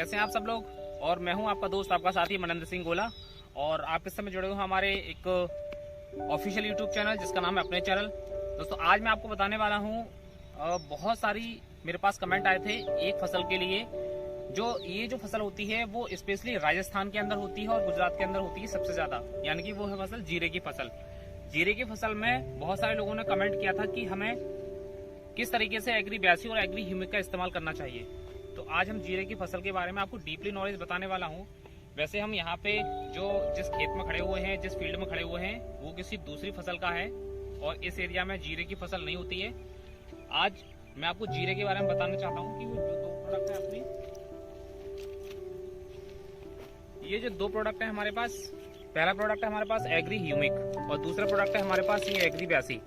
कैसे हैं आप सब लोग। और मैं हूं आपका दोस्त, आपका साथी मनेंद्र सिंह गोला। और आप इस समय जुड़े हुए हमारे एक ऑफिशियल यूट्यूब चैनल जिसका नाम है अपने चैनल। दोस्तों आज मैं आपको बताने वाला हूं, बहुत सारी मेरे पास कमेंट आए थे एक फसल के लिए। ये जो फसल होती है वो स्पेशली राजस्थान के अंदर होती है और गुजरात के अंदर होती है सबसे ज्यादा, यानी कि वो है फसल जीरे की फसल। जीरे की फसल में बहुत सारे लोगों ने कमेंट किया था कि हमें किस तरीके से एग्री 82 और एग्री ह्यूमिक का इस्तेमाल करना चाहिए। तो आज हम जीरे की फसल के बारे में आपको डीपली नॉलेज बताने वाला हूँ। वैसे हम यहाँ पे जिस खेत में खड़े हुए हैं, जिस फील्ड में खड़े हुए हैं, वो किसी दूसरी फसल का है और इस एरिया में जीरे की फसल नहीं होती है। आज मैं आपको जीरे के बारे में बताना चाहता हूँ कि वो जो दो प्रोडक्ट है अपनी, ये जो दो प्रोडक्ट है हमारे पास, पहला प्रोडक्ट है हमारे पास एग्री ह्यूमिक और दूसरा प्रोडक्ट है हमारे पास ये एग्री 82।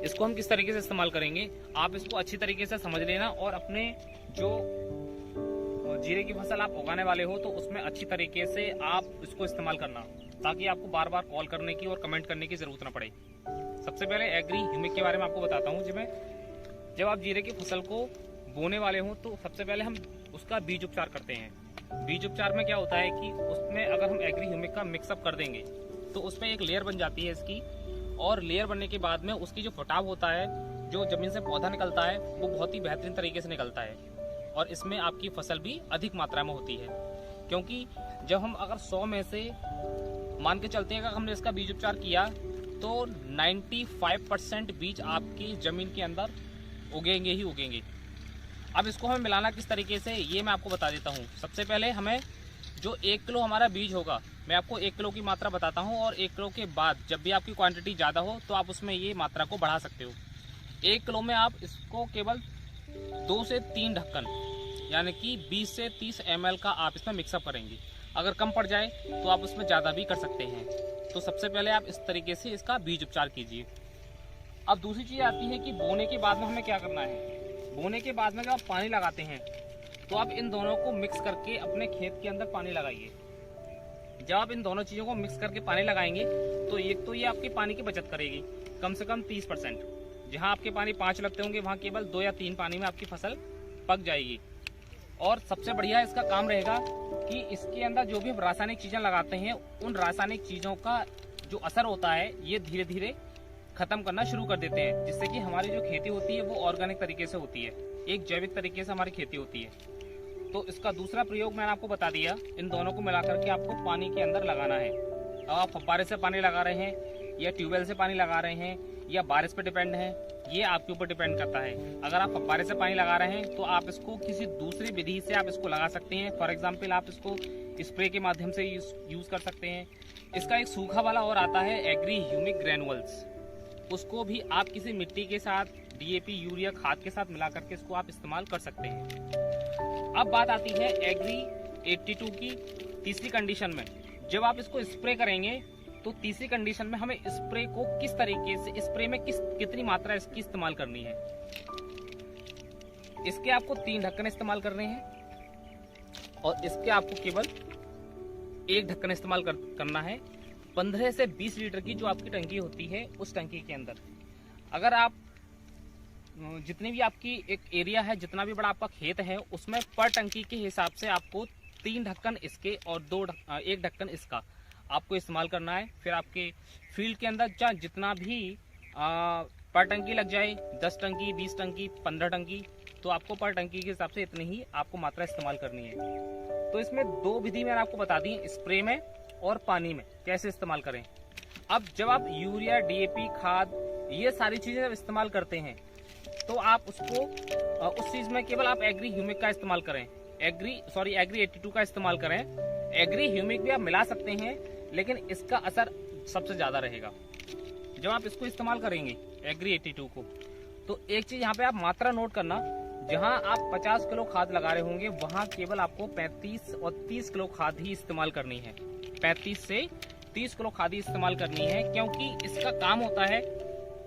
इसको हम किस तरीके से इस्तेमाल करेंगे, आप इसको अच्छी तरीके से समझ लेना और अपने जो जीरे की फसल आप उगाने वाले हो तो उसमें अच्छी तरीके से आप इसको इस्तेमाल करना, ताकि आपको बार बार कॉल करने की और कमेंट करने की जरूरत न पड़े। सबसे पहले एग्री ह्यूमिक के बारे में आपको बताता हूँ। जब आप जीरे की फसल को बोने वाले हो तो सबसे पहले हम उसका बीज उपचार करते हैं। बीज उपचार में क्या होता है कि उसमें अगर हम एग्री ह्यूमिक का मिक्सअप कर देंगे तो उसमें एक लेयर बन जाती है इसकी, और लेयर बनने के बाद में उसकी जो फटाव होता है, जो जमीन से पौधा निकलता है, वो बहुत ही बेहतरीन तरीके से निकलता है और इसमें आपकी फसल भी अधिक मात्रा में होती है। क्योंकि जब हम अगर 100 में से मान के चलते हैं अगर हमने इसका बीज उपचार किया तो 95% बीज आपकी जमीन के अंदर उगेंगे ही उगेंगे। अब इसको हमें मिलाना किस तरीके से, ये मैं आपको बता देता हूँ। सबसे पहले हमें जो 1 किलो हमारा बीज होगा, मैं आपको 1 किलो की मात्रा बताता हूँ, और 1 किलो के बाद जब भी आपकी क्वांटिटी ज़्यादा हो तो आप उसमें ये मात्रा को बढ़ा सकते हो। 1 किलो में आप इसको केवल 2 से 3 ढक्कन यानी कि 20 से 30 ml का आप इसमें मिक्सअप करेंगे। अगर कम पड़ जाए तो आप उसमें ज़्यादा भी कर सकते हैं। तो सबसे पहले आप इस तरीके से इसका बीज उपचार कीजिए। अब दूसरी चीज़ आती है कि बोने के बाद में हमें क्या करना है। बोने के बाद में जब आप पानी लगाते हैं तो आप इन दोनों को मिक्स करके अपने खेत के अंदर पानी लगाइए। जब आप इन दोनों चीज़ों को मिक्स करके पानी लगाएंगे तो ये आपके पानी की बचत करेगी कम से कम 30%। जहाँ आपके पानी 5 लगते होंगे वहाँ केवल 2 या 3 पानी में आपकी फसल पक जाएगी। और सबसे बढ़िया इसका काम रहेगा कि इसके अंदर जो भी हम रासायनिक चीज़ें लगाते हैं, उन रासायनिक चीज़ों का जो असर होता है ये धीरे धीरे खत्म करना शुरू कर देते हैं, जिससे कि हमारी जो खेती होती है वो ऑर्गेनिक तरीके से होती है, एक जैविक तरीके से हमारी खेती होती है। तो इसका दूसरा प्रयोग मैंने आपको बता दिया। इन दोनों को मिला करके आपको पानी के अंदर लगाना है। अब आप फव्वारे से पानी लगा रहे हैं या ट्यूबवेल से पानी लगा रहे हैं या बारिश पे डिपेंड है, ये आपके ऊपर डिपेंड करता है। अगर आप फव्वारे से पानी लगा रहे हैं तो आप इसको किसी दूसरी विधि से आप इसको लगा सकते हैं। फॉर एग्जाम्पल आप इसको स्प्रे के माध्यम से यूज कर सकते हैं। इसका एक सूखा वाला और आता है एग्री ह्यूमिक ग्रेनुअल्स, उसको भी आप किसी मिट्टी के साथ DAP यूरिया खाद के साथ मिला करके इसको आप इस्तेमाल कर सकते हैं। अब बात आती है एग्री 82 की तीसरी कंडीशन में। जब आप इसको स्प्रे करेंगे तो तीसरी कंडीशन में हमें स्प्रे को किस तरीके से, स्प्रे में कितनी मात्रा इसकी इस्तेमाल करनी है। इसके आपको 3 ढक्कन इस्तेमाल करने हैं और इसके आपको केवल 1 ढक्कन इस्तेमाल करना है। 15 से 20 लीटर की जो आपकी टंकी होती है उस टंकी के अंदर, अगर आप जितनी भी आपकी एक एरिया है, जितना भी बड़ा आपका खेत है, उसमें पर टंकी के हिसाब से आपको 3 ढक्कन इसके और 1 ढक्कन इसका आपको इस्तेमाल करना है। फिर आपके फील्ड के अंदर चाहे जितना भी पर टंकी लग जाए, 10 टंकी, 20 टंकी, 15 टंकी, तो आपको पर टंकी के हिसाब से इतनी ही आपको मात्रा इस्तेमाल करनी है। तो इसमें 2 विधि मैंने आपको बता दी, स्प्रे में और पानी में कैसे इस्तेमाल करें। अब जब आप यूरिया, DAP खाद, ये सारी चीजें जब इस्तेमाल करते हैं तो आप उसको उस चीज में केवल आप एग्री ह्यूमिक का इस्तेमाल करें, एग्री 82 का इस्तेमाल करें। एग्री ह्यूमिक भी आप मिला सकते हैं, लेकिन इसका असर सबसे ज्यादा रहेगा जब आप इसको इस्तेमाल करेंगे एग्री 82 को। तो एक चीज यहाँ पे आप मात्रा नोट करना, जहां आप 50 किलो खाद लगा रहे होंगे वहां केवल आपको 35 और 30 किलो खाद ही इस्तेमाल करनी है। 35 से 30 किलो खाद ही इस्तेमाल करनी है, क्योंकि इसका काम होता है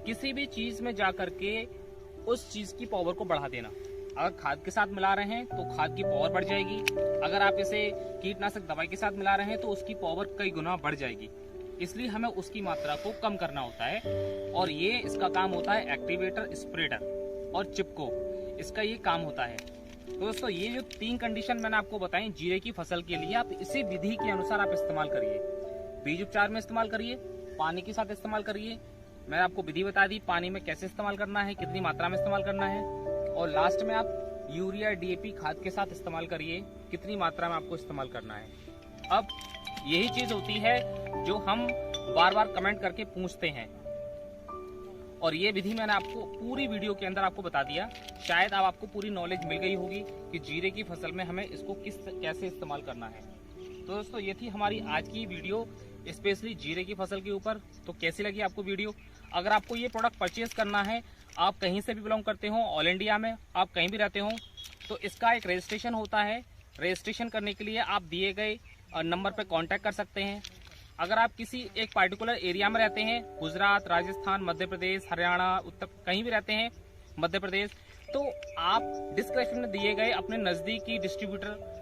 किसी भी चीज में जाकर के उस चीज की पावर को बढ़ा देना। अगर खाद के साथ मिला रहे हैं तो खाद की पावर बढ़ जाएगी, अगर आप इसे कीटनाशक दवाई के साथ मिला रहे हैं तो उसकी पावर कई गुना बढ़ जाएगी। इसलिए हमें उसकी मात्रा को कम करना होता है, और ये इसका काम होता है एक्टिवेटर, स्प्रेडर और चिपको, इसका ये काम होता है। तो दोस्तों ये जो 3 कंडीशन मैंने आपको बताई जीरे की फसल के लिए, आप इसी विधि के अनुसार आप इस्तेमाल करिए। बीज उपचार में इस्तेमाल करिए, पानी के साथ इस्तेमाल करिए। मैंने आपको विधि बता दी, पानी में कैसे इस्तेमाल करना है, कितनी मात्रा में इस्तेमाल करना है, और लास्ट में आप यूरिया DAP खाद के साथ इस्तेमाल करिए, कितनी मात्रा में आपको इस्तेमाल करना है। अब यही चीज होती है जो हम बार बार कमेंट करके पूछते हैं, और ये विधि मैंने आपको पूरी वीडियो के अंदर आपको बता दिया। शायद अब आपको पूरी नॉलेज मिल गई होगी कि जीरे की फसल में हमें इसको कैसे इस्तेमाल करना है। तो दोस्तों ये थी हमारी आज की वीडियो स्पेशली जीरे की फसल के ऊपर। तो कैसी लगी आपको वीडियो? अगर आपको ये प्रोडक्ट परचेज करना है, आप कहीं से भी बिलोंग करते हो, ऑल इंडिया में आप कहीं भी रहते हो, तो इसका एक रजिस्ट्रेशन होता है। रजिस्ट्रेशन करने के लिए आप दिए गए नंबर पर कॉन्टैक्ट कर सकते हैं। अगर आप किसी एक पार्टिकुलर एरिया में रहते हैं, गुजरात, राजस्थान, मध्य प्रदेश, हरियाणा, उत्तर कहीं भी रहते हैं, मध्य प्रदेश, तो आप डिस्क्रिप्शन में दिए गए अपने नज़दीकी डिस्ट्रीब्यूटर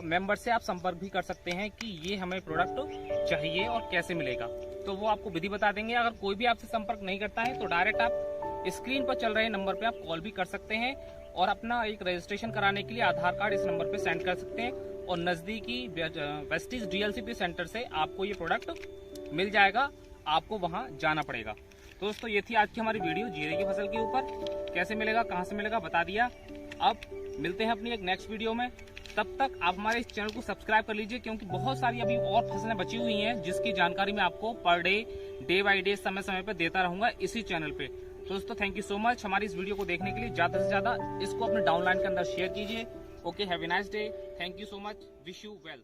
मेंबर से आप संपर्क भी कर सकते हैं कि ये हमें प्रोडक्ट चाहिए और कैसे मिलेगा। तो वो आपको विधि बता देंगे। अगर कोई भी आपसे संपर्क नहीं करता है तो डायरेक्ट आप स्क्रीन पर चल रहे नंबर पे आप कॉल भी कर सकते हैं, और अपना एक रजिस्ट्रेशन कराने के लिए आधार कार्ड इस नंबर पे सेंड कर सकते हैं, और नज़दीकी वेस्टीज DLCP सेंटर से आपको ये प्रोडक्ट मिल जाएगा। आपको वहां जाना पड़ेगा। तो दोस्तों ये थी आज की हमारी वीडियो जीरे की फसल के ऊपर। कैसे मिलेगा, कहां से मिलेगा बता दिया। अब मिलते हैं अपनी एक नेक्स्ट वीडियो में। तब तक आप हमारे इस चैनल को सब्सक्राइब कर लीजिए, क्योंकि बहुत सारी अभी और फसलें बची हुई हैं जिसकी जानकारी मैं आपको पर डे बाई डे समय समय पर देता रहूंगा इसी चैनल पे। तो दोस्तों थैंक यू सो मच हमारी इस वीडियो को देखने के लिए। ज्यादा से ज्यादा इसको अपने डाउनलाइन के अंदर शेयर कीजिए। Okay, have a nice day. Thank you so much. Wish you well.